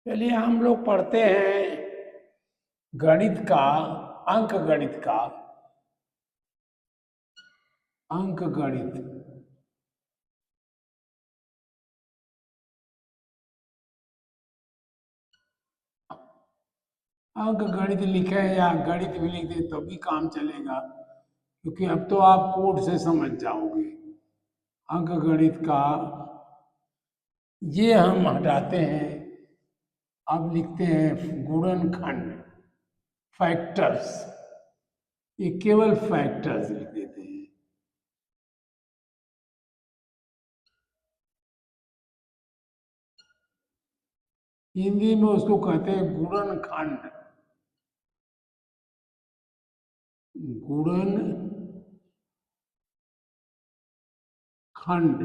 चलिए हम लोग पढ़ते हैं गणित का, अंक गणित का, अंक गणित। अंक गणित लिखे या गणित भी लिख दे तो भी काम चलेगा, क्योंकि अब तो आप कोड से समझ जाओगे। अंक गणित का ये हम हटाते हैं, अब लिखते हैं गुणनखंड, फैक्टर्स। ये केवल फैक्टर्स लिख देते हैं। हिंदी में उसको कहते हैं गुणनखंड। गुणन खंड,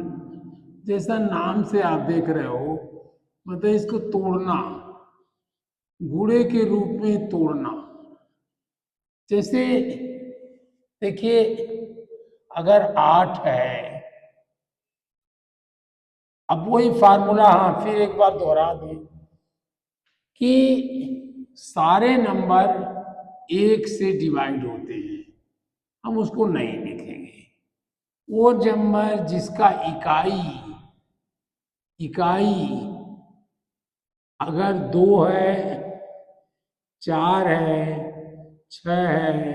जैसा नाम से आप देख रहे हो, मतलब इसको तोड़ना, गुणे के रूप में तोड़ना। जैसे देखिए, अगर 8 है, अब वही फार्मूला, हाँ फिर एक बार दोहरा दें कि सारे नंबर 1 से डिवाइड होते हैं, हम उसको नहीं लिखेंगे। वो नंबर जिसका इकाई इकाई अगर 2 है, 4 है, 6 है,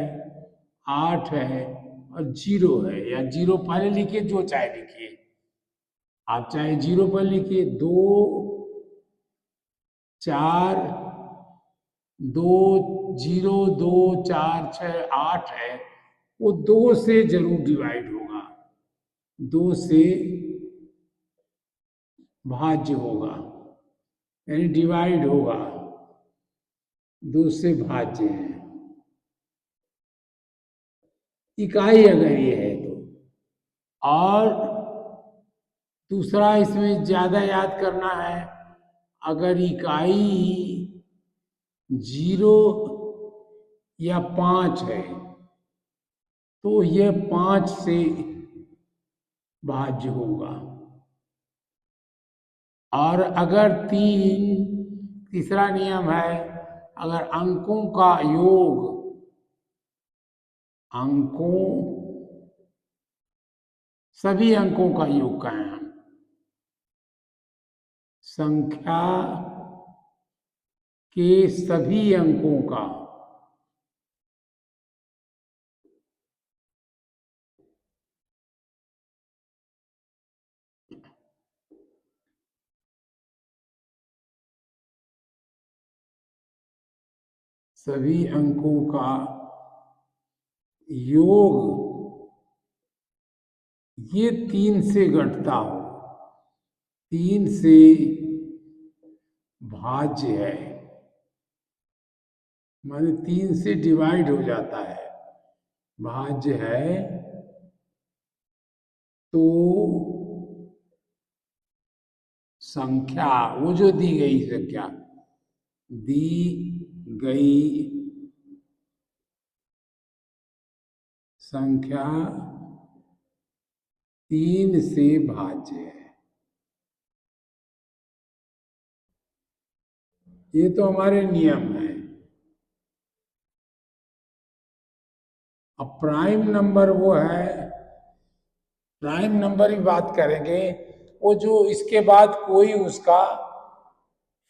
8 है और 0 है, या 0 पहले लिखिए, जो चाहे लिखिए, आप चाहे 0 पर लिखिए। 2, 4, 2, 0, 2, 4, 6, 8 है, वो 2 से जरूर डिवाइड होगा, 2 से भाज्य होगा, यानी डिवाइड होगा, 2 से भाज्य है, इकाई अगर ये है तो। और दूसरा इसमें ज्यादा याद करना है, अगर इकाई 0 या 5 है तो यह 5 से भाज्य होगा। और अगर तीसरा नियम है, अगर अंकों का योग, अंकों सभी अंकों का योग का है, हम संख्या के सभी अंकों का सभी अंकों का योग ये 3 से घटता हो, 3 से भाज्य है, माने 3 से डिवाइड हो जाता है, भाज्य है, तो संख्या, वो जो दी गई संख्या, दी गई संख्या 3 से भाज्य है। ये तो हमारे नियम है। अब प्राइम नंबर वो है, प्राइम नंबर की बात करेंगे, वो जो इसके बाद कोई उसका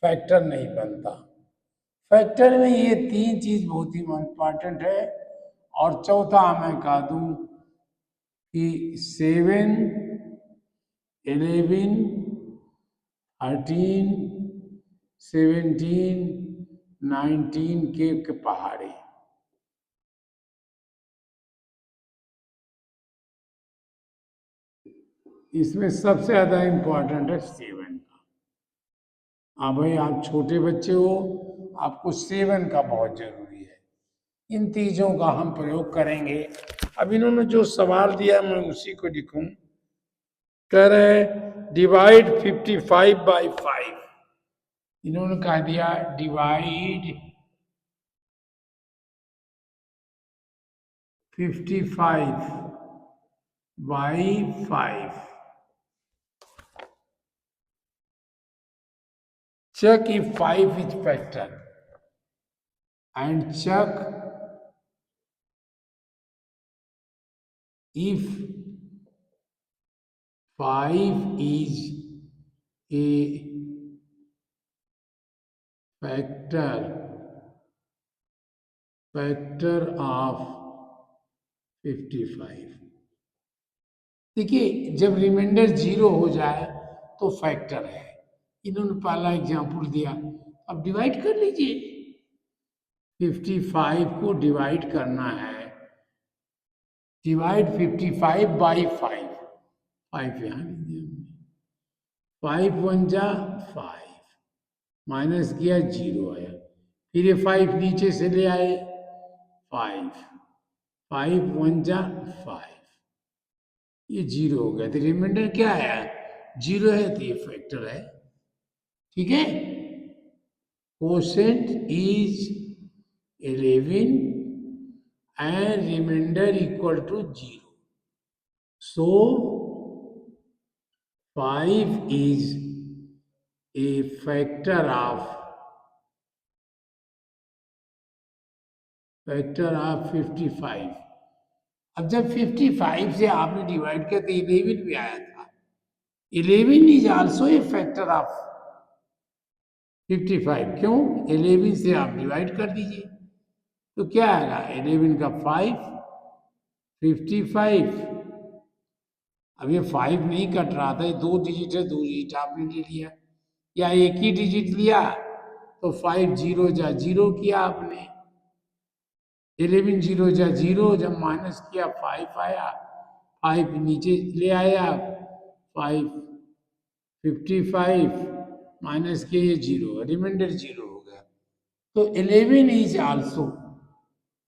फैक्टर नहीं बनता। फैक्टर में ये 3 चीज बहुत ही इंपॉर्टेंट है। और चौथा मैं कह दूं कि 7, 11, 13, 17, 19 के पहाड़े। इसमें सबसे ज्यादा इंपॉर्टेंट है 7 का। हाँ भाई, आप छोटे बच्चे हो, आपको 7 का बहुत जरूरी है। इन चीजों का हम प्रयोग करेंगे। अब इन्होंने जो सवाल दिया मैं उसी को लिखूं। कह रहे डिवाइड 55 बाई 5। इन्होंने कह दिया divide 55 by 5। check if 5 is factor and check if 5 is a factor of 55। देखिए जब रिमाइंडर जीरो हो जाए तो फैक्टर है। इन्होंने पहला एग्जाम्पल दिया, अब डिवाइड कर लीजिए। 55 को डिवाइड करना है, डिवाइड 55 बाई 5, 5 यहाँ लीजिए हमने, 5 वन जा 5, माइनस किया जीरो आया, फिर ये 5 नीचे से ले आए 5, 5 वन जा 5, ये जीरो हो गया, तो रिमाइंडर क्या है, जीरो है, तो ये फैक्टर है। ठीक है, quotient is 11 and remainder equal to 0. So 5 is a factor of 55। अब जब 55 से आपने डिवाइड किया तो 11 भी आया था। 11 is also a factor of 55। क्यों? 11 से आप डिवाइड कर दीजिए तो क्या आएगा, 11 का 5, 55। अब ये 5 नहीं कट रहा था, ये 2 डिजिट है, 2 डिजिट आपने ले लिया, या एक ही डिजिट लिया तो 5 जीरो जा जीरो किया आपने, 11 जीरो जा जीरो, जब माइनस किया 5 आया, 5 नीचे ले आया, 5 55 माइनस किया, ये जीरो, रिमाइंडर जीरो हो गया। तो 11 इज आल्सो,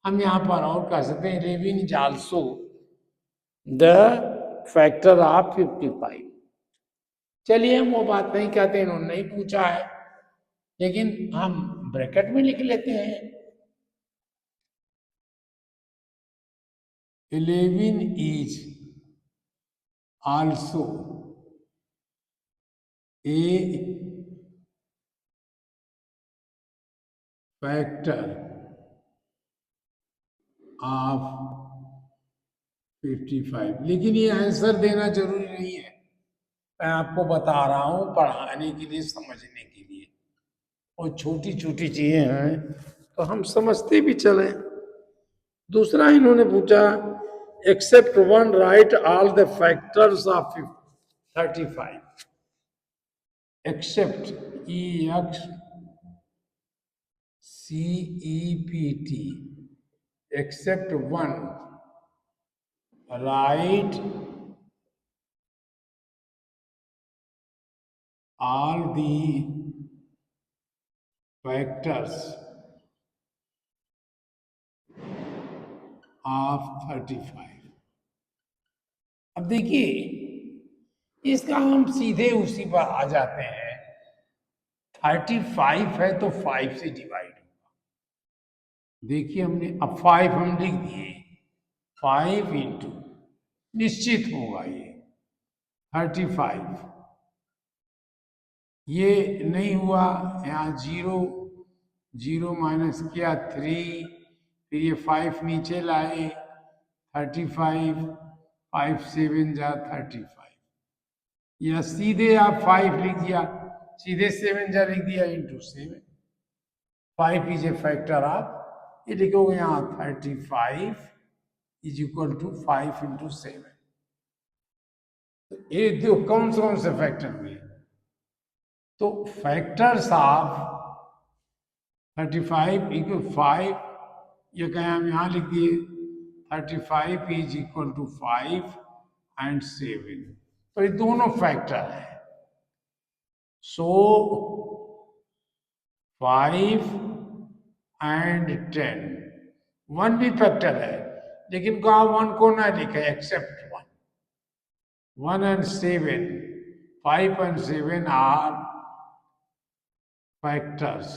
हम यहाँ पर और कह सकते हैं 11 is also the factor of 55। चलिए हम वो बात नहीं कहते, इन्होंने नहीं पूछा है, लेकिन हम ब्रैकेट में लिख लेते हैं, 11 is also a factor of 55। लेकिन ये आंसर देना जरूरी नहीं है, मैं आपको बता रहा हूं पढ़ाने के लिए, समझने के लिए, और छोटी छोटी चीजें हैं तो हम समझते भी चलें। दूसरा इन्होंने पूछा, except one right all the factors of 35। Except, EXCEPT, except one, write all the factors of 35। अब देखिए इसका हम सीधे उसी पर आ जाते हैं, 35 है तो 5 से डिवाइड होगा। देखिए हमने अब 5 हम लिख दिए, 5 इंटू, निश्चित होगा ये 35, ये नहीं हुआ, यहाँ जीरो, जीरो माइनस किया 3, फिर ये 5 नीचे लाए 35, 5 7 जा 35, या सीधे आप 5 लिख दिया, सीधे 7 जा लिख दिया into 7। 5 is a factor of, ये लिखोगे यहाँ 35 इज इक्वल टू 5 इंटू 7। ये दो कौन से फैक्टर हुए, तो फैक्टर्स ऑफ 35 इक्वल 5, ये कहें हम यहाँ लिख दिए 35 इज इक्वल टू 5 एंड 7, तो ये दोनों फैक्टर है। सो 5 एंड 10, 1 भी फैक्टर है, लेकिन कहा 1 को ना लिखे, accept 1, 1 and 7, 5 and 7 are factors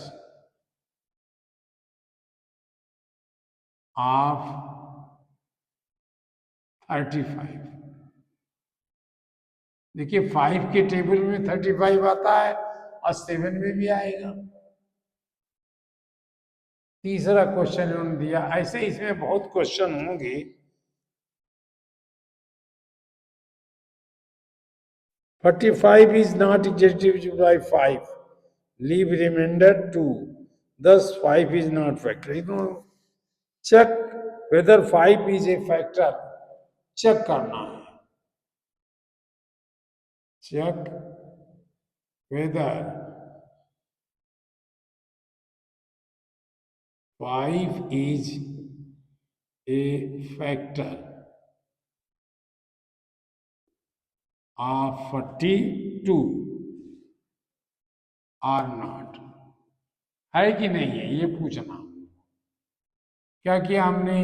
of 35। देखिए 5 के टेबल में 35 आता है, और 7 में भी आएगा। तीसरा क्वेश्चन उन्होंने दिया, ऐसे इसमें बहुत क्वेश्चन होंगे। "45 is not divisible by 5. Leave remainder 2. Thus 5 is not factor." check whether 5 is a factor. Check करना है, check whether 5 is a factor of 42 or not. है कि नहीं है ये पूछना। क्या किया हमने,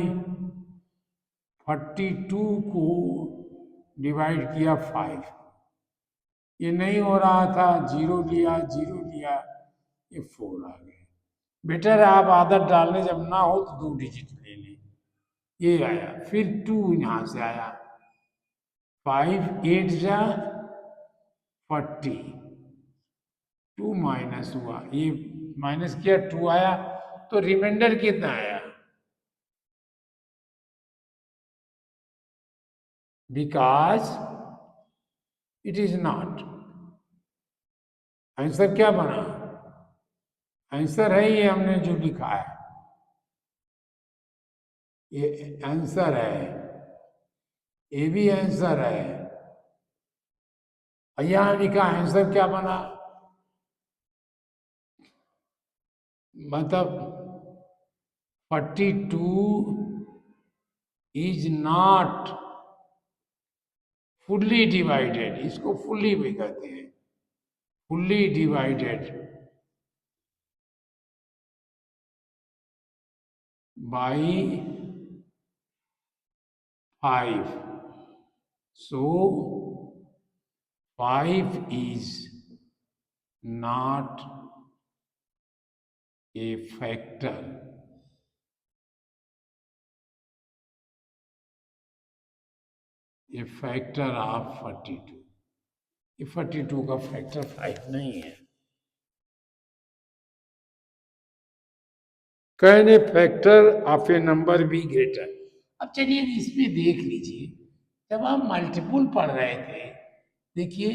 42 को डिवाइड किया 5, ये नहीं हो रहा था, 0 लिया, 0 लिया, ये 4 आ गया। बेटर आप आदत डालने जब ना हो तो 2 डिजिट ले लें। ये आया, फिर 2 यहां से आया, 5 8 जा 40, 2 माइनस हुआ, ये माइनस किया, 2 आया, तो रिमाइंडर कितना आया? Because it is not. Answer क्या बना? आंसर है ये हमने जो लिखा है, ये आंसर है, ये भी आंसर है। यहां लिखा आंसर क्या बना, मतलब 42 इज नॉट फुल्ली डिवाइडेड, इसको फुल्ली भी कहते हैं, fully divided by 5. So 5 is not a factor of 42. ये 42 का फैक्टर 5 नहीं है। Can a factor of A number be greater? अब चलिए इसमें देख लीजिए, जब आप मल्टीपुल पढ़ रहे थे, देखिए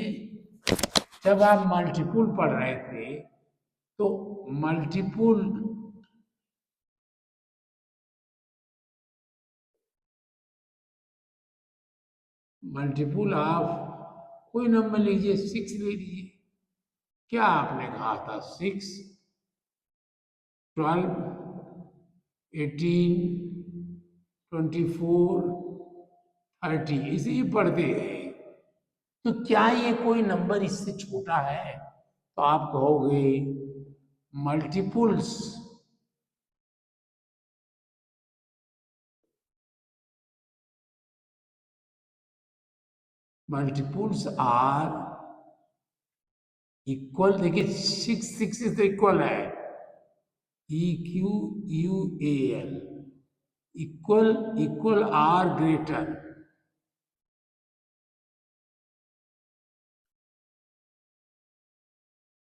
जब आप मल्टीपुल पढ़ रहे थे तो मल्टीपुल ऑफ कोई नंबर लीजिए, 6 ले लीजिए। क्या आपने कहा था? 6 12 18 24 30 इसे ही पढ़ते हैं। तो क्या ये कोई नंबर इससे छोटा है? तो आप कहोगे मल्टीपुल्स आर इक्वल। देखिए 6 से इक्वल है, EQUAL, equal or greater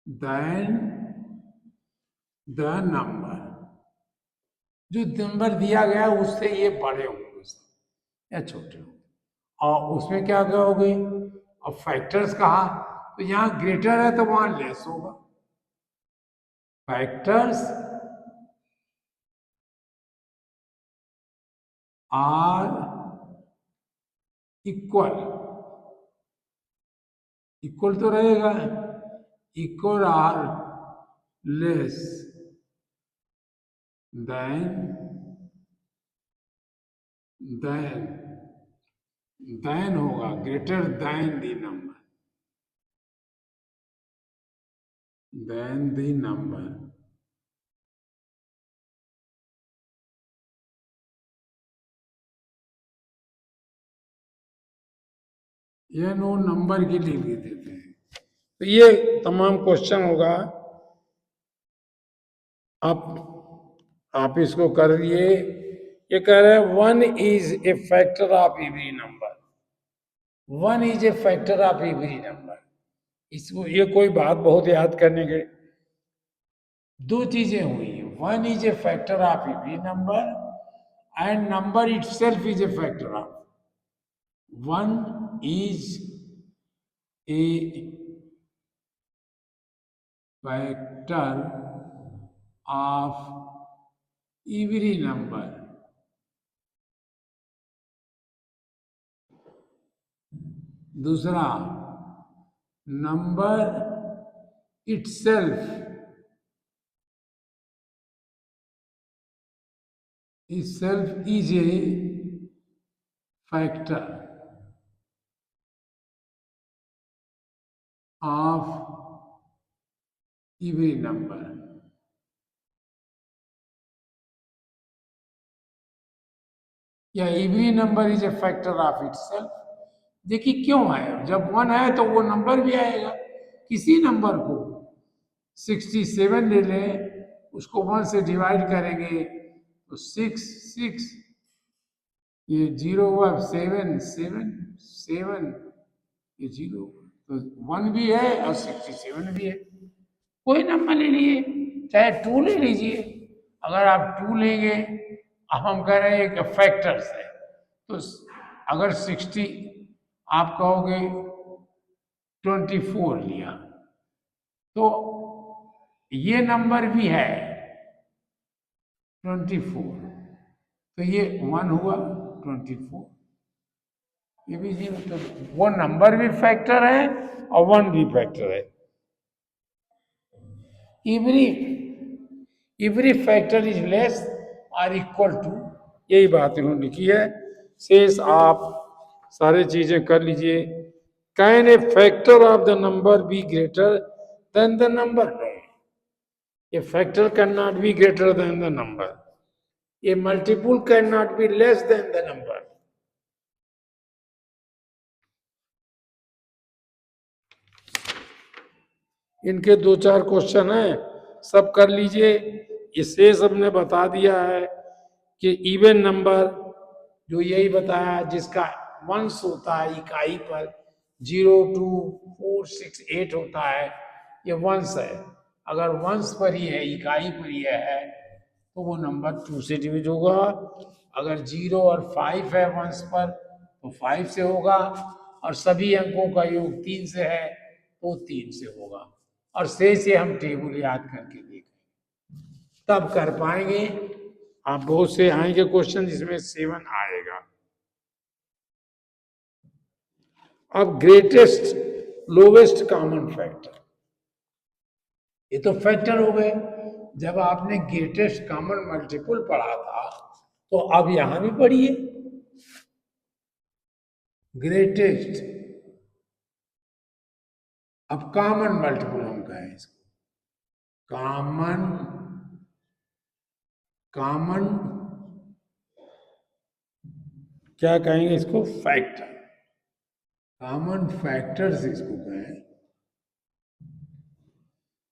than the number, जो नंबर दिया गया उससे ये बड़े होंगे या छोटे होंगे। और उसमें क्या कहोगे? अब फैक्टर्स कहा, तो यहां ग्रेटर है तो वहां लेस होगा। फैक्टर्स आर इक्वल, इक्वल तो रहेगा, equal or less than then होगा greater than the number, than the number. ये नो नंबर के लिए भी देते हैं। तो ये तमाम क्वेश्चन होगा, आप इसको कर लिए। ये कह रहे हैं 1 is a factor of every number, 1 is a factor of every number. इसको ये कोई बात बहुत याद करने के, दो चीजें हुई। One is a factor of every number and number itself is a factor of, one is a factor of every number. दूसरा, number itself itself is a factor of every number। या every number is a factor of itself. देखिए क्यों है, जब one है तो वो number भी आएगा। किसी नंबर को 67 ले लें, उसको वन से डिवाइड करेंगे तो 6 6, ये जीरो हुआ, 7 7 7, ये जीरो, तो वन भी है और 67 भी है। कोई नंबर ले लिए, चाहे 2 ले लीजिए। अगर आप 2 लेंगे, अब हम कह रहे हैं एक फैक्टर्स है, तो अगर 60 आप कहोगे 24 लिया, तो ये नंबर भी है 24, तो ये 1 हुआ 24, ये भी जी, मतलब वो नंबर भी फैक्टर है और वन भी फैक्टर है। Every every factor is less और इक्वल टू, यही बात इन्होंने लिखी है। शेष आप सारे चीजें कर लीजिए। Can a factor of the number be greater than the number? A factor can not be greater than the number. A multiple can not be less than the number. इनके 2-4 क्वेश्चन हैं, सब कर लीजिए। इसे सबने बता दिया है कि इवन नंबर जो यही बताया, जिसका वंश होता है इकाई पर, 0 2 4 6 8 होता है, ये वंश है। अगर वंश पर ही है, इकाई पर ही है, तो वो नंबर 2 से डिविज होगा। अगर 0 और 5 है वंश पर, तो 5 से होगा। और सभी अंकों का योग 3 से है, तो 3 से होगा। और शेष ये हम टेबल याद करके देखें, तब कर पाएंगे। आप बहुत से आएंगे क्वेश्चन जिसमें 7 आएगा। अब ग्रेटेस्ट लोवेस्ट कॉमन फैक्टर, ये तो फैक्टर हो गए। जब आपने ग्रेटेस्ट कॉमन मल्टीपल पढ़ा था, तो अब यहां भी पढ़िए ग्रेटेस्ट। अब कॉमन मल्टीपल हम कहें इसको, कॉमन कॉमन क्या कहेंगे इसको? फैक्टर। कॉमन फैक्टर्स इसको कहें।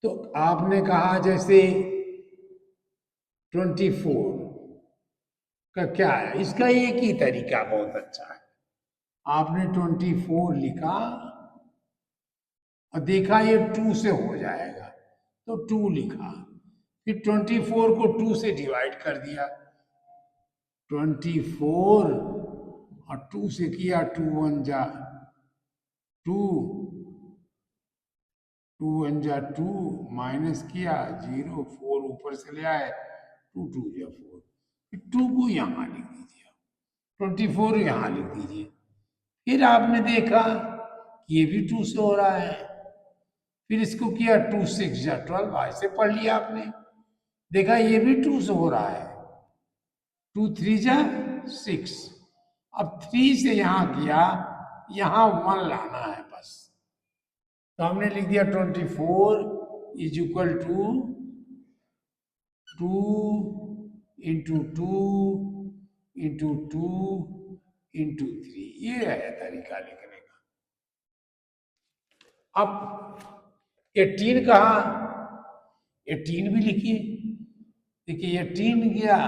तो आपने कहा जैसे 24 का क्या है, इसका एक ही तरीका बहुत अच्छा है। आपने 24 लिखा और देखा ये 2 से हो जाएगा, तो 2 लिखा। फिर 24 को 2 से डिवाइड कर दिया, 24 और 2 से किया, 2 1 जा 2, 2 1 जा 2, माइनस किया 0, 4 ऊपर से ले आए, 2 2 जा 4, फिर 2 को यहां लिख दीजिए, 24 यहां लिख दीजिए। फिर आपने देखा ये भी 2 से हो रहा है, फिर इसको किया 2 6 जा 12, ऐसे पढ़ लिया आपने। देखा ये भी 2 से हो रहा है, 2 3 जा 6। अब 3 से यहां किया, यहां 1 लाना है बस। तो हमने लिख दिया 24 is equal to 2 into 2 into 2 into 3। ये है तरीका लिखने का। अब 18 कहा, 18 भी लिखिए। देखिए 18 गया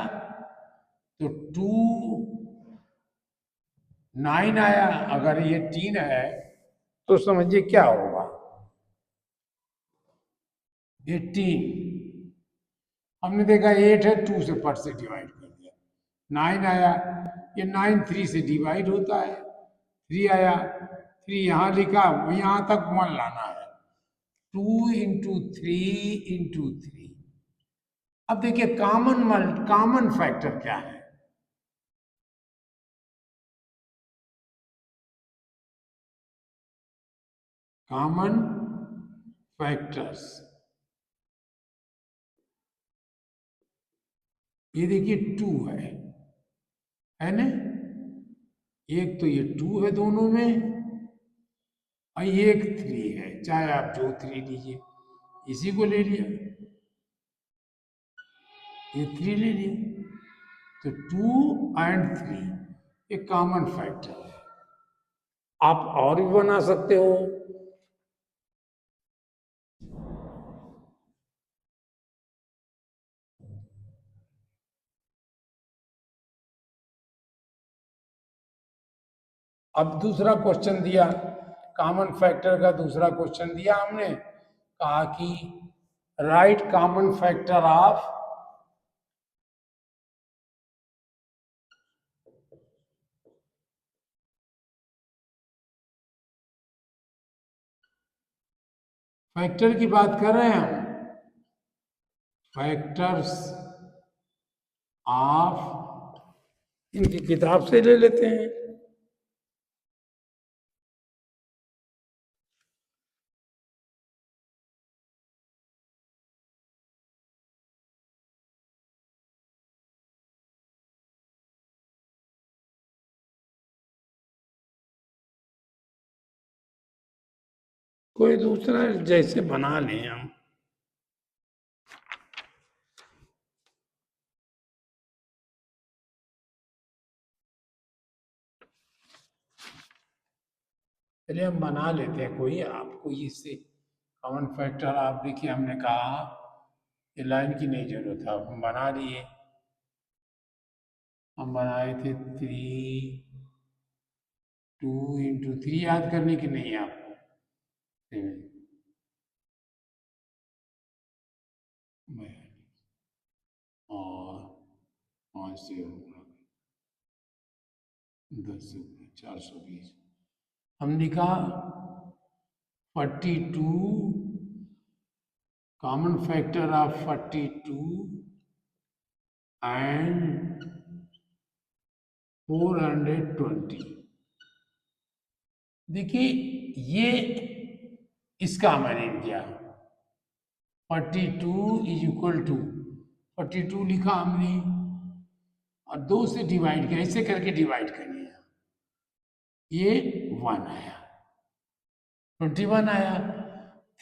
तो 2 9 आया। अगर ये 3 है तो समझिए क्या होगा, 18, हमने देखा 8 है, 2 से पर से डिवाइड कर दिया, 9 आया, ये 9 3 से डिवाइड होता है, 3 आया, 3 यहाँ लिखा, यहाँ तक 1 लाना है, 2 इंटू 3 इंटू 3। अब देखिए कॉमन फैक्टर क्या है, कॉमन फैक्टर्स, ये देखिए 2 है ना, एक तो ये 2 है दोनों में, और ये एक 3 है, चाहे आप जो 3 लीजिए, इसी को ले लिया, ये 3 ले लिया, तो 2 एंड 3 एक कॉमन फैक्टर है। आप और भी बना सकते हो, अब दूसरा क्वेश्चन दिया, कॉमन फैक्टर का दूसरा क्वेश्चन दिया, हमने कहा कि right common factor of factor की बात कर रहे हैं हम, फैक्टर्स ऑफ, इनकी किताब से ले लेते हैं, कोई दूसरा जैसे बना लें हम, चलिए हम बना लेते हैं कोई, आपको इससे कॉमन फैक्टर आप देखिए, हमने कहा ये लाइन की नहीं जरूरत है, हम बना लिए, हम बनाए थे 3, 2 इंटू 3 याद करने की नहीं है आपको, 7 और 5 से होगा 10 से 420, हम लिखा 42, कॉमन फैक्टर ऑफ 42 एंड 420। देखिए ये इसका मैंने किया, 42 इज इक्वल टू 42 लिखा हमने, और 2 से डिवाइड किया, ऐसे करके डिवाइड कर लिया, ये 1 आया, 21 आया,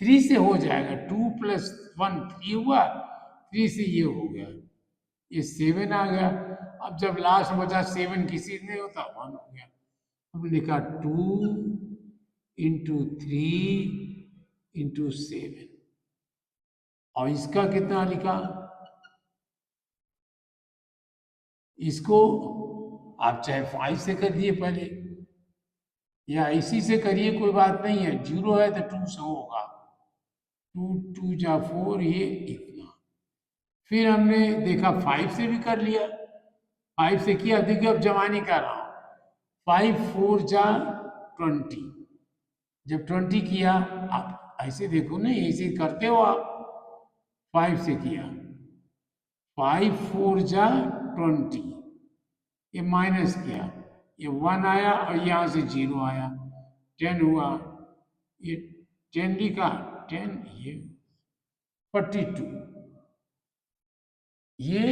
3 से हो जाएगा, 2 प्लस 1 3 हुआ, 3 से ये हो गया, ये 7 आ गया, अब जब लास्ट बचा 7 किसी नहीं होता, 1 हो गया, हमने लिखा 2 इंटू 3 इंटू 7, और इसका कितना लिखा, इसको आप चाहे 5 से कर दिए पहले, या इसी से करिए, कोई बात नहीं है, 0 है तो 2 से होगा, 2 2 जा 4, ये इतना, फिर हमने देखा 5 से भी कर लिया, 5 से किया, देखिए अब जमा नहीं कर रहा हूं, 5 4 जा 20, जब 20 किया, आप ऐसे देखो ना, ऐसे करते हो आप, 5 से किया, 5 4 जा 20, ये माइनस किया, ये 1 आया, और यहां से 0 आया, 10 हुआ, ये 10 लिखा, 10, ये 42, ये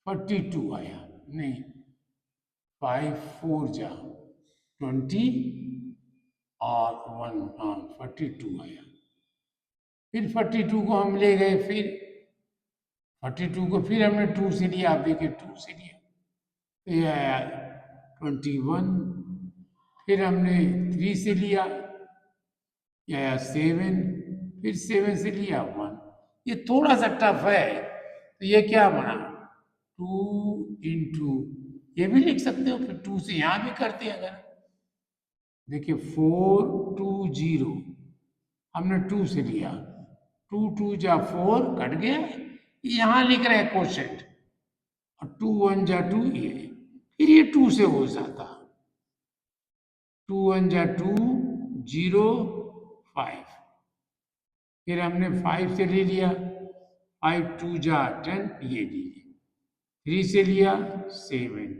42 आया, नहीं 5 4 जा 20 और 1, हाँ 42 आया, फिर 42 को हम ले गए, फिर 42 को फिर हमने 2 से लिया, आप देखिए 2 से लिया, तो ये आया 21, फिर हमने 3 से लिया, ये आया 7, फिर 7 से लिया 1, ये थोड़ा सा टफ है, तो ये क्या बना, 2 इंटू, ये भी लिख सकते हो, फिर 2 से यहां भी करते हैं अगर, देखिए 4 2 0, हमने 2 से लिया, 2 2 जा 4 कट गया, यहां लिख रहे हैं क्वोशेंट, और 2 1 जा 2 ये, फिर ये 2 से हो जाता, 2 1 जा 2 0 5, फिर हमने 5 से ले लिया, 5 2 जा 10 ये लिए, 3 से लिया 7,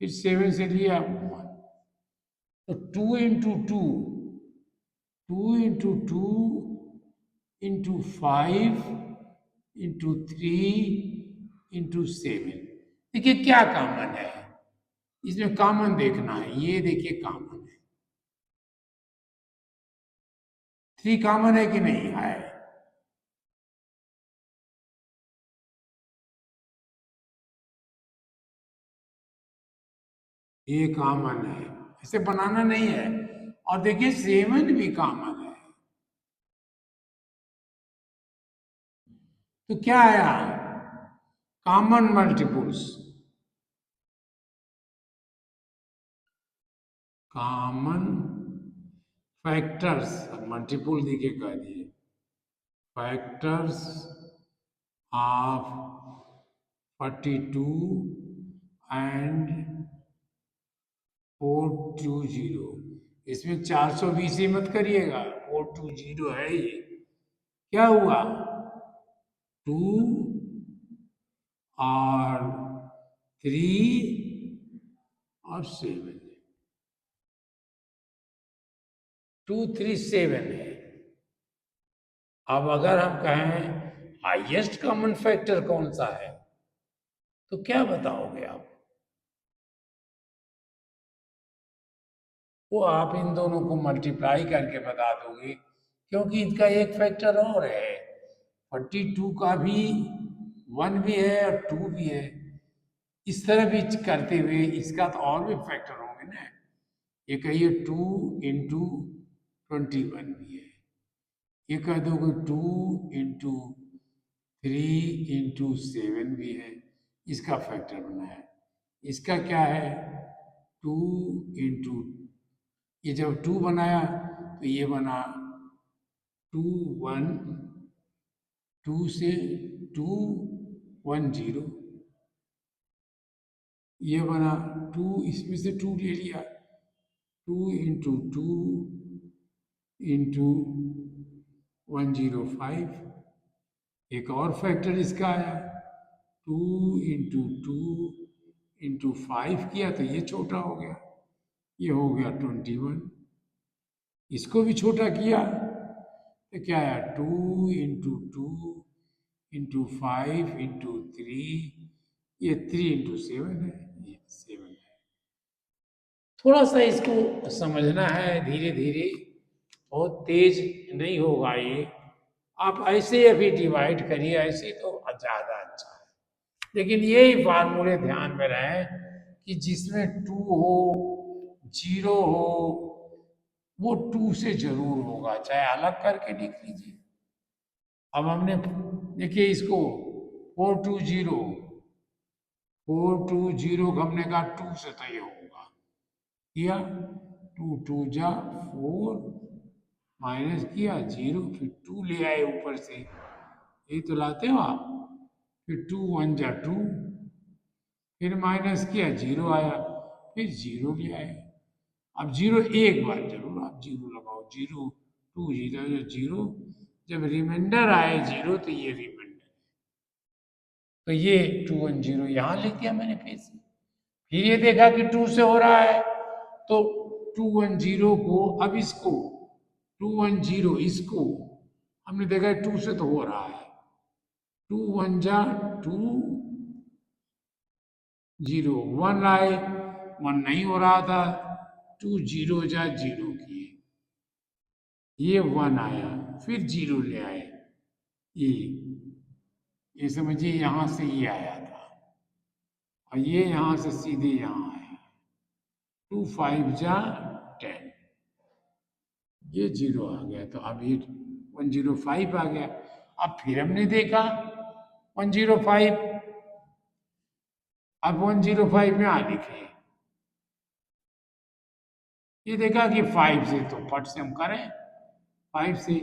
फिर 7 से लिया 1, तो 2 into 2, 2 into 2 into 5 into 3 into 7, देखिए क्या कॉमन है, इसमें कॉमन देखना है, ये देखिए कॉमन है, 3 कॉमन है कि नहीं है, ये कॉमन है, इसे बनाना नहीं है, और देखिए 7 भी कॉमन है, तो क्या आया, common multiples, common factors, multiple देखिए कह दिए, फैक्टर्स ऑफ 42 एंड 420, इसमें 420 ही मत करिएगा, 420 है ये, क्या हुआ 2 और 3 और 7, 237 है। अब अगर हम कहें हाईएस्ट कॉमन फैक्टर कौन सा है, तो क्या बताओगे आप, वो आप इन दोनों को मल्टीप्लाई करके बता दोगे, क्योंकि इनका एक फैक्टर और है, 42 का भी 1 भी है और 2 भी है, इस तरह भी करते हुए इसका तो और भी फैक्टर होंगे ना, ये कहिए 2 इंटू 21 भी है, ये कह दोगे 2 इंटू 3 इंटू 7 भी है, इसका फैक्टर बना है, इसका क्या है 2 इंटू, ये जब 2 बनाया तो ये बना 2 1, 2 से 2 1 0, ये बना 2, इसमें से 2 ले लिया, 2 इंटू 2 इंटू 105, एक और फैक्टर इसका आया 2 इंटू 2 इंटू 5 किया तो ये छोटा हो गया, ये हो गया 21, इसको भी छोटा किया तो क्या आया 2 इंटू 2 इंटू 5 इंटू 3, ये 3 इंटू 7 है, ये 7 है। थोड़ा सा इसको समझना है धीरे धीरे, बहुत तेज नहीं होगा ये, आप ऐसे अभी डिवाइड करिए, ऐसे तो ज्यादा अच्छा है, लेकिन यही फार्मूले ध्यान में रहे कि जिसमें 2 हो 0 हो, वो 2 से जरूर होगा, चाहे अलग करके लिख लीजिए। अब हमने देखिए इसको 420, 420 हमने कहा 2 से तो ये होगा, किया 2 2 जा 4, माइनस किया 0, फिर 2 ले आए ऊपर से, यही तो लाते हो आप, फिर 2 1 जा 2, फिर माइनस किया 0 आया, फिर 0 ले आए, अब 0 एक बार जरूर आप 0 लगाओ, 0 2 0 0, जब रिमाइंडर आए 0 तो ये रिमाइंडर, तो ये 2 1 0 यहां लिख दिया मैंने, फिर ये देखा कि 2 से हो रहा है, तो 2 1 0 को, अब इसको 2 1 0 इसको हमने देखा 2 से तो हो रहा है, 2 1 जा 2 0 1 आए, 1 नहीं हो रहा था, 2 0 जा 0 किए, ये 1 आया, फिर 0 ले आए, ये ये समझिए यहां से ये आया था, और ये यहां से सीधे यहां आया, 2 5 जा 10, ये 0 आ गया, तो अब ये 105 आ गया, अब फिर हमने देखा 105, अब 105 में आ लिखे, ये देखा कि 5 से तो फट से हम करें, 5 से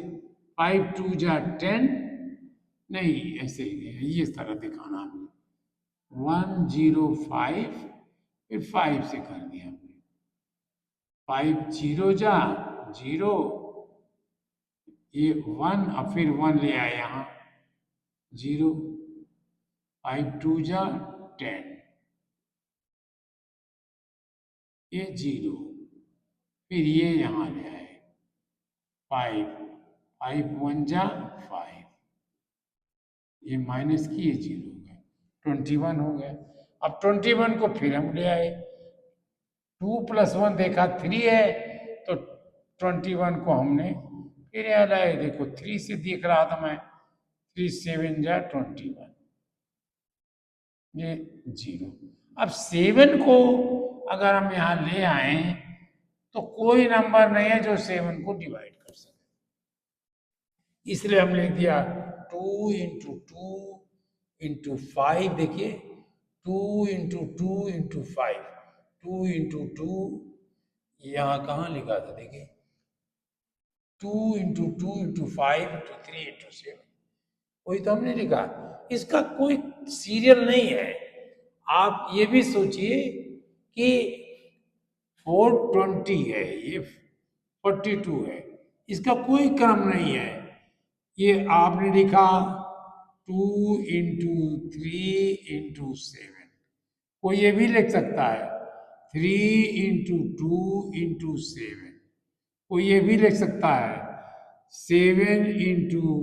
5 2 जा 10, नहीं ऐसे ही है, ये इस तरह दिखाना हमने। 105, फिर 5 से कर दिया हमने। 5 जीरो जा जीरो, ये 1, अब फिर 1 ले आए यहाँ, जीरो। 5 2 जा 10, ये जीरो, फिर ये यहाँ ले आए 5, 5 1 जा 5, ये माइनस की, ये जीरो हो गया, 21 हो गया। अब 21 को फिर हम ले आए, 2 + 1 देखा 3 है, तो 21 को हमने फिर यहाँ लाए, देखो 3 से देख रहा था मैं, 3 7 जा 21, ये जीरो। अब 7 को अगर हम यहाँ ले आए तो कोई नंबर नहीं है जो 7 को डिवाइड कर सके, इसलिए हम लिख दिया 2 इंटू 2 इंटू 5। देखिए 2 इंटू 2 इंटू 5, 2 इंटू 2, यहाँ कहाँ लिखा था देखिए, 2 इंटू 2 इंटू 5 इंटू 3 इंटू 7, वही तो हमने लिखा। इसका कोई सीरियल नहीं है। आप ये भी सोचिए कि 420 है, ये 42 है, इसका कोई क्रम नहीं है। ये आपने लिखा 2 इंटू 3 इंटू 7, कोई ये भी लिख सकता है 3 इंटू 2 इंटू 7, कोई ये भी लिख सकता है 7 इंटू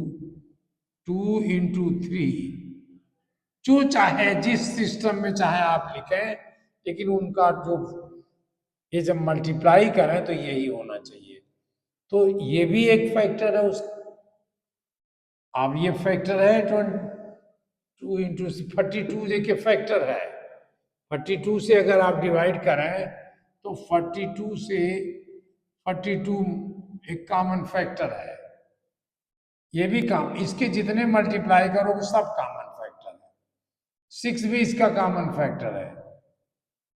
2 इंटू 3, जो चाहे जिस सिस्टम में चाहे आप लिखें, लेकिन उनका जो ये जब मल्टीप्लाई करें तो यही होना चाहिए। तो ये भी एक फैक्टर है उसका। अब ये फैक्टर है 2 इंटू 42, देखिए फैक्टर है। 42 से अगर आप डिवाइड करें तो 42 से 42 एक कॉमन फैक्टर है, ये भी काम, इसके जितने मल्टीप्लाई करोगे सब कॉमन फैक्टर है। 6 भी इसका कॉमन फैक्टर है।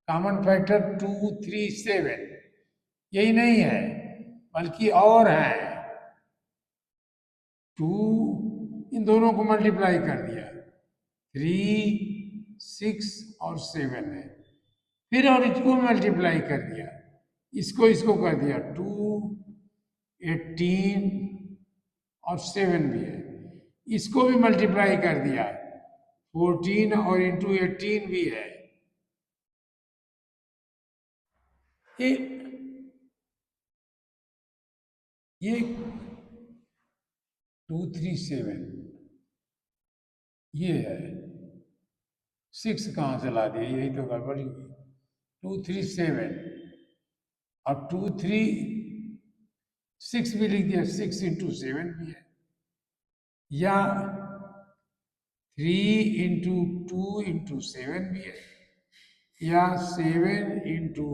कॉमन फैक्टर 2 3 7 यही नहीं है, बल्कि और है। 2, इन दोनों को मल्टीप्लाई कर दिया, 3 6 और 7 है, फिर और इसको मल्टीप्लाई कर दिया, इसको कर दिया 2 18 और 7 भी है, इसको भी मल्टीप्लाई कर दिया, 14 और इंटू 18 भी है। ये ये 2 3 7 ये है, 6 कहाँ से ला दिया, यही तो गड़बड़ी हुई। 2 3 7 और 2 3 6 भी लिख दिया, 6 इंटू 7 भी है, या 3 इंटू 2 इंटू 7 भी है, या 7 इंटू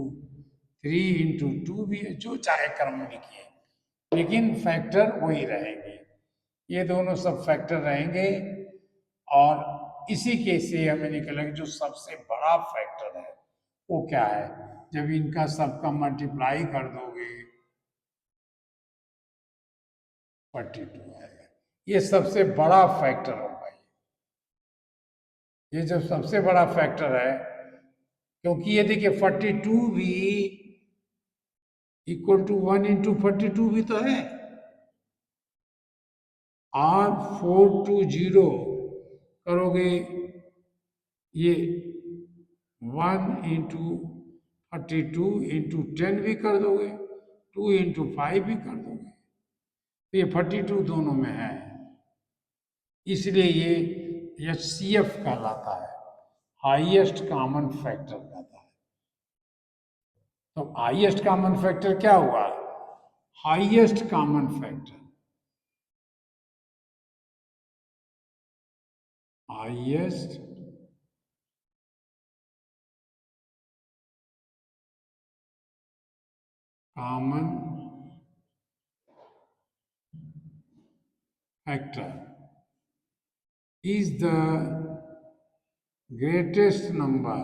3 इंटू 2 भी है, जो चाहे क्रम में लिखिए, लेकिन फैक्टर वही रहेंगे, ये दोनों सब फैक्टर रहेंगे। और इसी के से हमें निकला कि जो सबसे बड़ा फैक्टर है वो क्या है, जब इनका सबका मल्टीप्लाई कर दोगे 42 आएगा, ये सबसे बड़ा फैक्टर होगा। ये जो सबसे बड़ा फैक्टर है, क्योंकि ये देखिए 42 भी इक्वल टू 1 इंटू 42 भी तो है, और 420 करोगे, ये 1 इंटू 42 इंटू 10 भी कर दोगे, 2 इंटू 5 भी कर दोगे, तो ये 42 दोनों में है, इसलिए ये HCF कहलाता है, हाईएस्ट कॉमन फैक्टर कहता है। तो हाईएस्ट कॉमन फैक्टर क्या हुआ, highest common factor, highest common factor is the greatest number,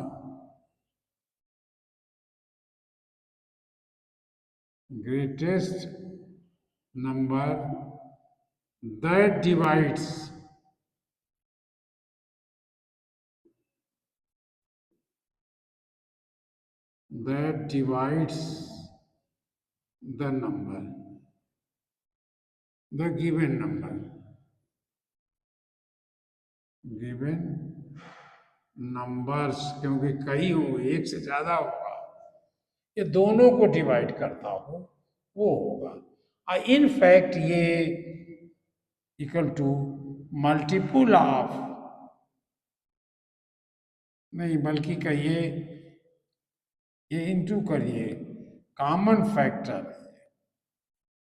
greatest number that divides the number, the given numbers, क्योंकि कई होंगे, एक से ज्यादा होगा, ये दोनों को डिवाइड करता हो वो होगा। इन फैक्ट ये इक्वल टू मल्टीपुल ऑफ, नहीं बल्कि कहिए ये इंटू करिए कॉमन फैक्टर,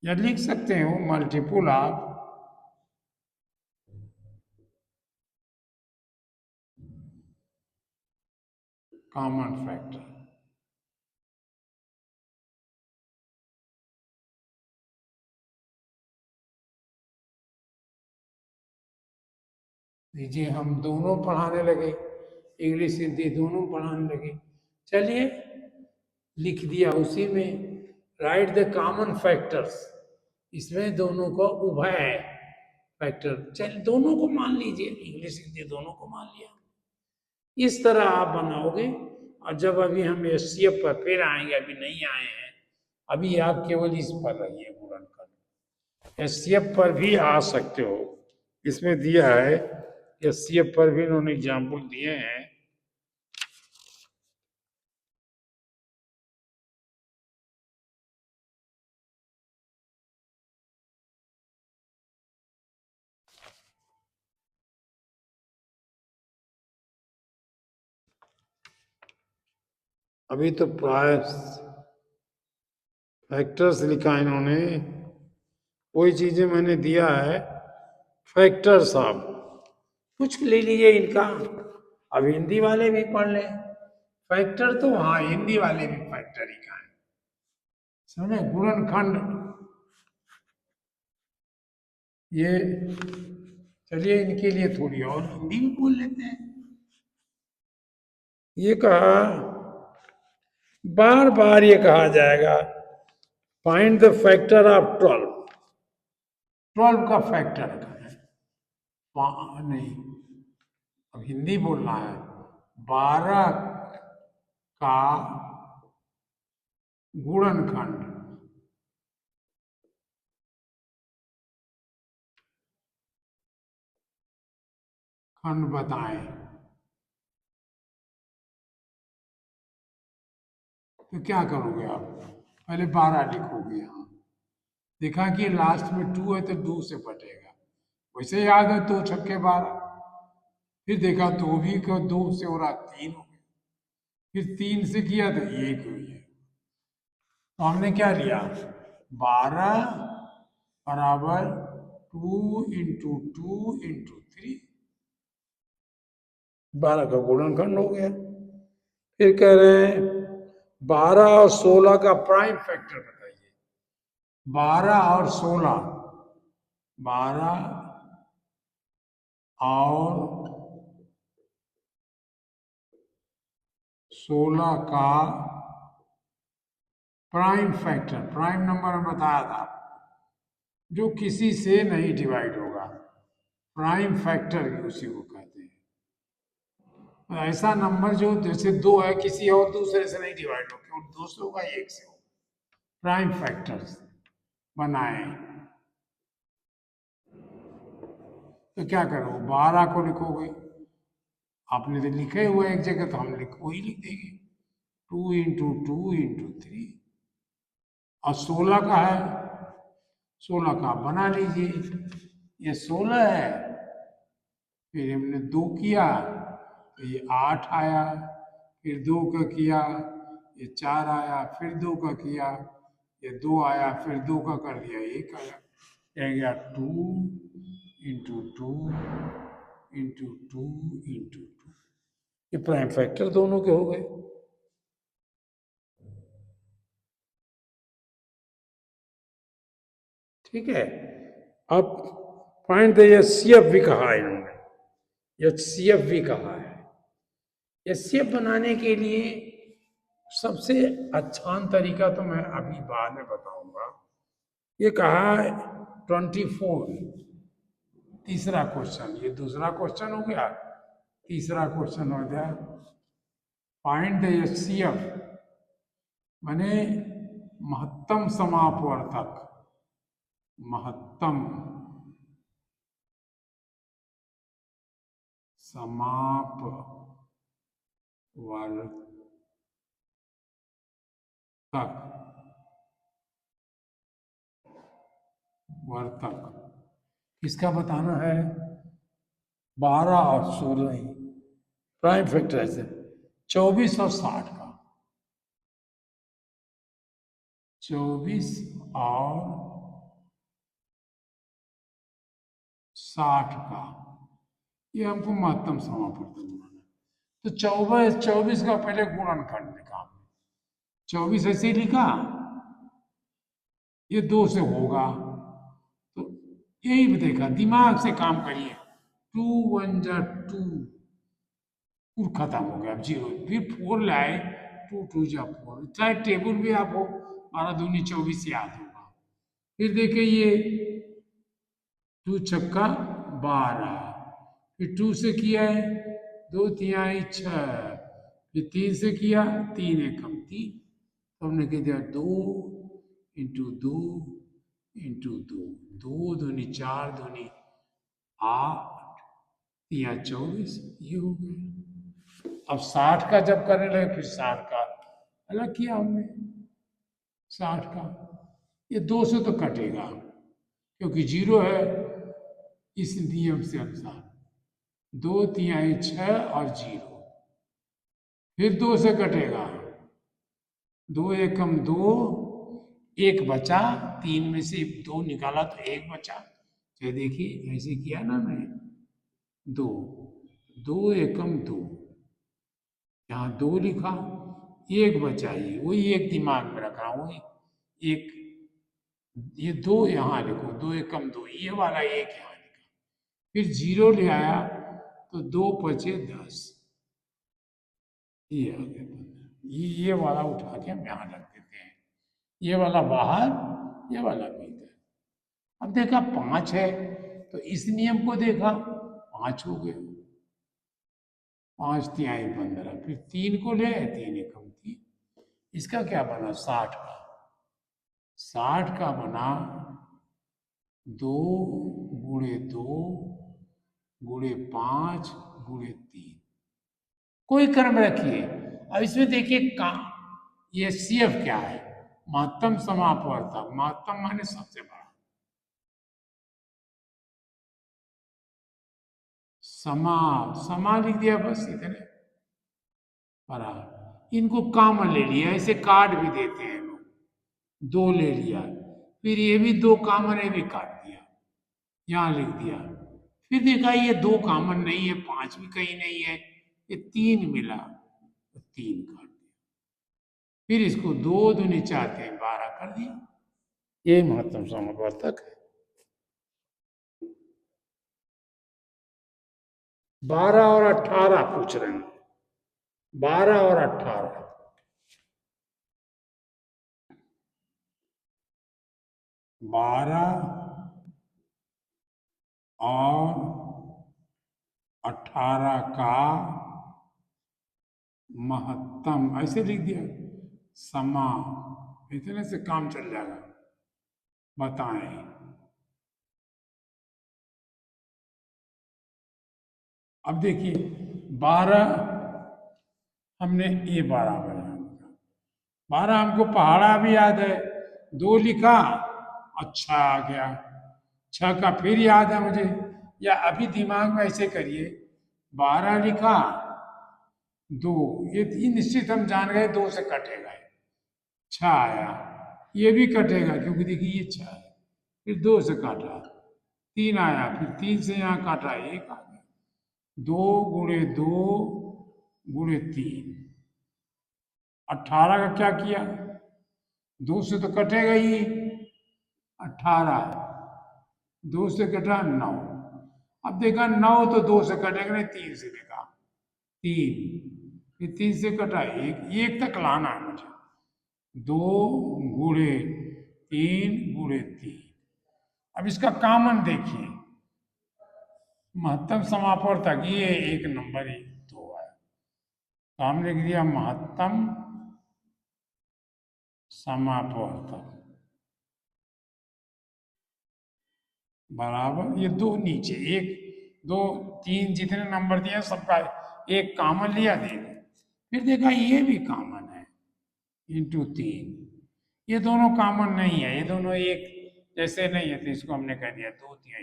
या लिख सकते हो मल्टीपुल ऑफ कॉमन फैक्टर। लीजिए हम दोनों पढ़ाने लगे, इंग्लिश हिंदी दोनों पढ़ाने लगे। चलिए लिख दिया उसी में, राइट द कॉमन फैक्टर्स, इसमें दोनों को उभय है फैक्टर, चल दोनों को मान लीजिए, इंग्लिश हिंदी दोनों को मान लिया। इस तरह आप बनाओगे। और जब अभी हम एचसीएफ पर फिर आएंगे, अभी नहीं आए हैं, अभी आप केवल इस पर रहिए गुणनखंड। एचसीएफ पर भी आ सकते हो, इसमें दिया है एचसीएफ पर भी इन्होंने एग्जाम्पल दिए हैं। अभी तो प्राय फैक्टर्स लिखा इन्होंने, कोई चीजें मैंने दिया है फैक्टर्स ऑफ, कुछ ले लीजिए इनका। अब हिंदी वाले भी पढ़ ले फैक्टर, तो हाँ हिंदी वाले भी फैक्टर ही का है, समझे, गुणनखंड ये। चलिए इनके लिए थोड़ी और हिंदी भी बोल लेते हैं। ये कहा, बार बार ये कहा जाएगा फाइंड द फैक्टर ऑफ 12, 12 का फैक्टर है, नहीं अब हिंदी बोलना है, 12 का गुणनखंड, खंड बताएं। तो क्या करोगे आप, पहले 12 लिखोगे, यहाँ देखा कि लास्ट में 2 है तो 2 से बटेगा, वैसे याद है 2 छक्के 12, फिर देखा 2 भी को 2 से हो रहा 3 हो गया, फिर 3 से किया तो 1 हुई है। तो हमने क्या लिया, 12 बराबर 2 × 2 × 3, 12 का गुणनखंड हो गया। फिर कह रहे हैं 12 और 16 का प्राइम फैक्टर बताइए, 12 और 16, 12 और 16 का प्राइम फैक्टर, प्राइम नंबर में बताया था जो किसी से नहीं डिवाइड होगा, प्राइम फैक्टर भी उसी को कहते हैं। ऐसा नंबर जो जैसे 2 है, किसी और दूसरे से नहीं डिवाइड हो, केवल 2 से होगा, 1 से होगा, प्राइम फैक्टर्स बनाए। तो क्या करो, 12 को लिखोगे, आपने तो लिखे हुए एक जगह, तो हम वही लिख देंगे 2 × 2 × 3, और 16 का है, 16 का आप बना लीजिए, ये 16 है, फिर हमने 2 किया तो ये 8 आया, फिर 2 का किया ये 4 आया, फिर 2 का किया ये 2 आया, फिर 2 का कर दिया 1 आया, ये गया 2 × 2 × 2 × 2, ये प्राइम फैक्टर दोनों के हो गए। ठीक है, अब फाइंड द एचसीएफ भी कहा है इन्होंने, एचसीएफ भी कहा है। एचसीएफ बनाने के लिए सबसे आसान तरीका तो मैं अभी बाद में बताऊंगा। ये कहा है 24, तीसरा क्वेश्चन, ये दूसरा क्वेश्चन हो गया। तीसरा क्वेश्चन हो गया, फाइंड द एचसीएफ, माने महत्तम समापवर्तक, महत्तम वर्तक इसका बताना है। 12 और 16 ही प्राइम फैक्टर है, 24 और 60 का, 24 और 60 का, ये हमको महत्तम समापवर्तक बनाना है। तो 24 का पहले गुणनखंड लिखा, 24 ऐसे ही लिखा, ये 2 से होगा, तो यही देखा, दिमाग से काम करिए। 2 1 जा 2, और खत्म हो गया, अब 0, फिर 4 लाए, 2 2 जा 4, चाहे टेबल भी आप हो, 12 दूनी 24 याद होगा। फिर देखिए ये 2 छक्का 12, फिर 2 से किया है 2 तिहाई 6, फिर 3 से किया 3 एकम 3, तो हमने कह दिया 2 इंटू 2 इंटू 2, 2 दूनी 4 दूनी 8 या 24, ये हो गया। अब 60 का जब करने लगे, फिर 60 का अलग किया हमने, 60 का, ये 2 से तो कटेगा क्योंकि 0 है, इस नियम से अनुसार 2 तिहाई 6 और 0, फिर 2 से कटेगा, 2 एकम 2, 1 बचा, 3 में से 2 निकाला तो 1 बचा, तो देखिए ऐसे किया ना मैं, 2 2 एकम 2, यहाँ 2 लिखा, 1 बचा, ये वही एक दिमाग में रखा, वही एक, ये 2 यहाँ लिखो, 2 एकम 2, ये वाला 1 यहाँ लिखा, फिर 0 ले आया तो 2 बचे 10, ये आ गया, ये वाला उठा के हम यहाँ रख देते हैं, ये वाला बाहर, ये वाला भीतर। अब देखा 5 है, तो इस नियम को देखा, 5 हो गए, 5 तिहाई 15, फिर 3 को ले आए, 3 एकम 3, इसका क्या बना, 60 का, 60 का बना 2 गुणे 2 गुणे 5 गुणे 3, कोई क्रम रखिए। अब इसमें देखिए काम, ये सीएफ क्या है, महत्तम समापवर्तक, महत्तम माने सबसे बड़ा, समा लिख दिया, बस इतने बराबर। इनको कॉमन ले लिया, ऐसे कार्ड भी देते हैं लोग, 2 ले लिया, फिर ये भी 2 कॉमन, ये भी काट दिया, यहाँ लिख दिया, फिर देखा ये 2 कॉमन नहीं है, 5 भी कहीं नहीं है, ये 3 मिला, तो 3 काट दिया, फिर इसको 2 दूनी 4 3 12 कर दिया, ये महत्तम समापवर्तक है। 12 और 18 पूछ रहे हैं, 12 और 18, 12 और 18 का महत्तम, ऐसे लिख दिया, समा, इतने से काम चल जाएगा। बताएं, अब देखिए 12 हमने ये 12 बनाया, 12 हमको पहाड़ा भी याद है, 2 लिखा, अच्छा आ गया, 6 का फिर याद है मुझे, या अभी दिमाग में ऐसे करिए, 12 लिखा, 2, ये निश्चित हम जान गए 2 से कटेगा, 6 आया, ये भी कटेगा क्योंकि देखिए ये 6 है, फिर 2 से काटा, 3 आया, फिर 3 से यहाँ काटा, 1 आ गया, 2 गुणे 2 गुणे 3, 18 का क्या किया, 2 से तो कटेगा ही, 18, 2 से कटा 9, अब देखा 9 तो 2 से कटेगा नहीं, 3 से देखा, 3, फिर 3 से कटा 1, 1 तक लाना है मुझे, 2 गुणे 3 गुणे 3, अब इसका कॉमन देखिए, महत्तम समापवर्तक ये एक नंबर ही तो है, तो हमने लिख दिया महत्तम समापवर्तक बराबर ये दो नीचे, एक दो तीन जितने नंबर दिए सबका एक कॉमन लिया, देखा फिर देखा ये भी कॉमन है, इंटू 3, ये दोनों कॉमन नहीं है, ये दोनों एक जैसे नहीं है, तो इसको हमने कह दिया 2 दिया,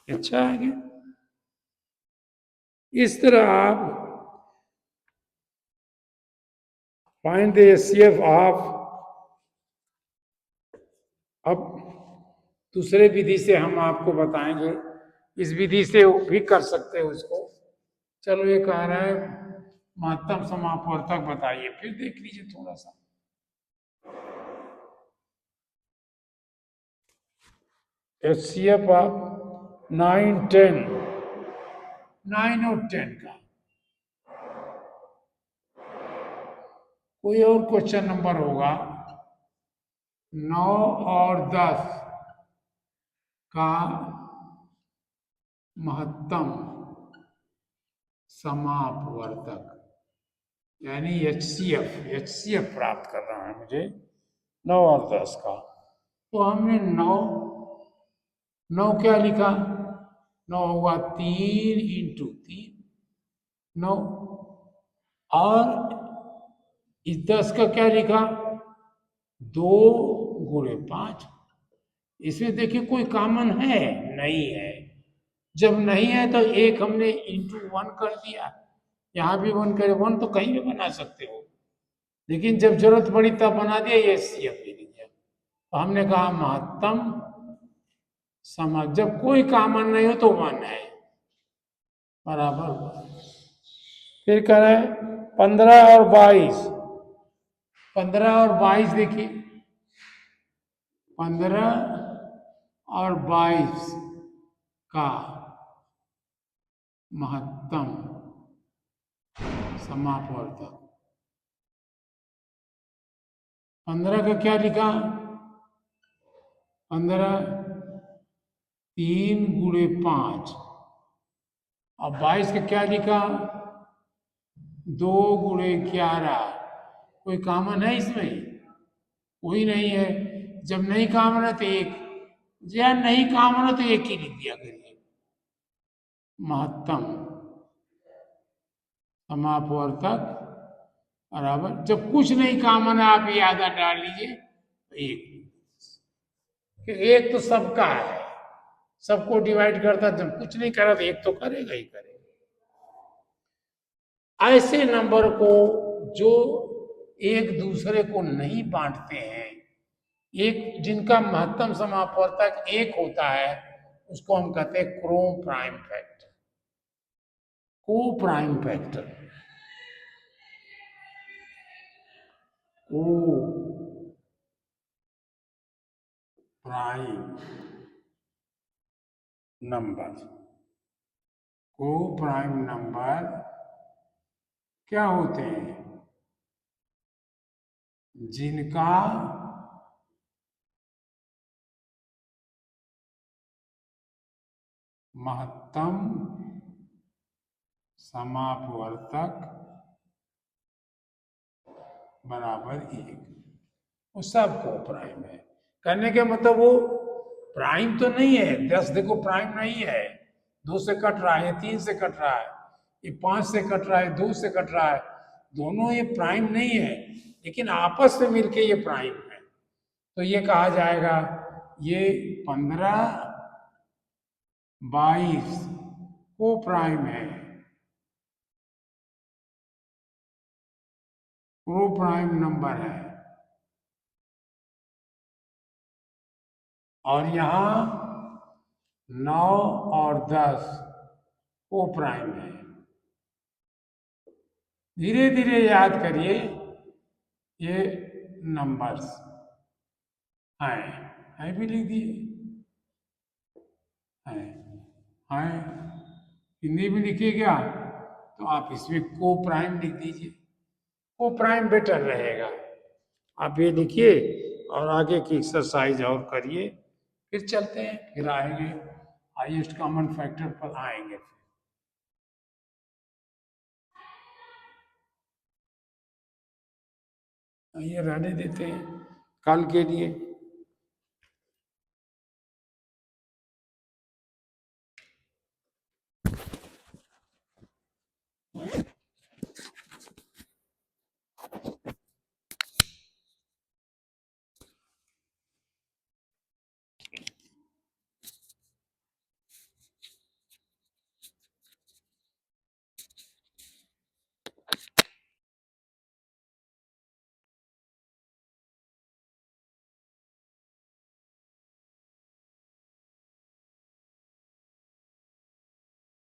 अच्छा है क्या? इस तरह आप फाइंड द एचसीएफ ऑफ, अब दूसरे विधि से हम आपको बताएंगे, इस विधि से भी कर सकते हो उसको। चलो ये कह रहा है महत्तम समापवर्तक बताइए, फिर देख लीजिए थोड़ा सा। एचसीएफ ऑफ 9, 10, 9 और 10 का कोई और क्वेश्चन नंबर होगा, 9 और 10 का महत्तम समापवर्तक यानी एचसीएफ प्राप्त करना है मुझे 9 और 10 का। तो हमने 9 क्या लिखा, 9 हुआ 3 इंटू 3 9, और इस 10 का क्या लिखा 2 गुणे 5। इसमें देखिए कोई कॉमन है नहीं है, जब नहीं है तो एक हमने इंटू 1 कर दिया, यहाँ भी 1 करे, 1 तो कहीं भी बना सकते हो, लेकिन जब जरूरत पड़ी तब बना दिया, ये सीएफ ले लिया। तो हमने कहा महत्तम समाज, जब कोई कॉमन नहीं हो तो 1 है, बराबर 1। फिर कह रहे 15 और 22, 15 और 22 देखिए, 15 और 22 का महत्तम समापवर्तक, 15 का क्या लिखा 15 3 गुणे 5, और 22 का क्या लिखा 2 गुणे 11। कोई कॉमन है इसमें, कोई नहीं है, जब नहीं कॉमन है तो एक, या नहीं कॉमन है तो एक ही लिख दिया करिए, महत्तम समापवर्तक बराबर, जब कुछ नहीं कॉमन है आप ये आधा डाल लीजिए, तो एक तो सबका है, सबको डिवाइड करता, जब कुछ नहीं करा तो एक तो करेगा ही करेगा। ऐसे नंबर को जो एक दूसरे को नहीं बांटते हैं, एक जिनका महत्तम समापवर्तक एक होता है, उसको हम कहते हैं क्रो प्राइम फैक्टर, को प्राइम फैक्टर, को प्राइम नंबर, को प्राइम नंबर क्या होते हैं, जिनका महत्तम समापवर्तक बराबर 1, वो सब को प्राइम है। करने के मतलब वो प्राइम तो नहीं है, 10 देखो प्राइम नहीं है, 2 से कट रहा है, 3 से कट रहा है, ये 5 से कट रहा है, 2 से कट रहा है, दोनों ये प्राइम नहीं है, लेकिन आपस में मिलके ये प्राइम है। तो ये कहा जाएगा ये 15 22 को प्राइम है, को प्राइम नंबर है, और यहां 9 और 10 को प्राइम है। धीरे धीरे याद करिए, ये नंबर्स हैं भी लिख दिए, हैं हिंदी में लिखिए क्या, तो आप इसमें को प्राइम लिख दीजिए, को प्राइम बेटर रहेगा। आप ये लिखिए और आगे की एक्सरसाइज और करिए, फिर चलते हैं, फिर आएंगे हाईएस्ट कॉमन फैक्टर पर आएंगे। ये रहने देते हैं कल के लिए।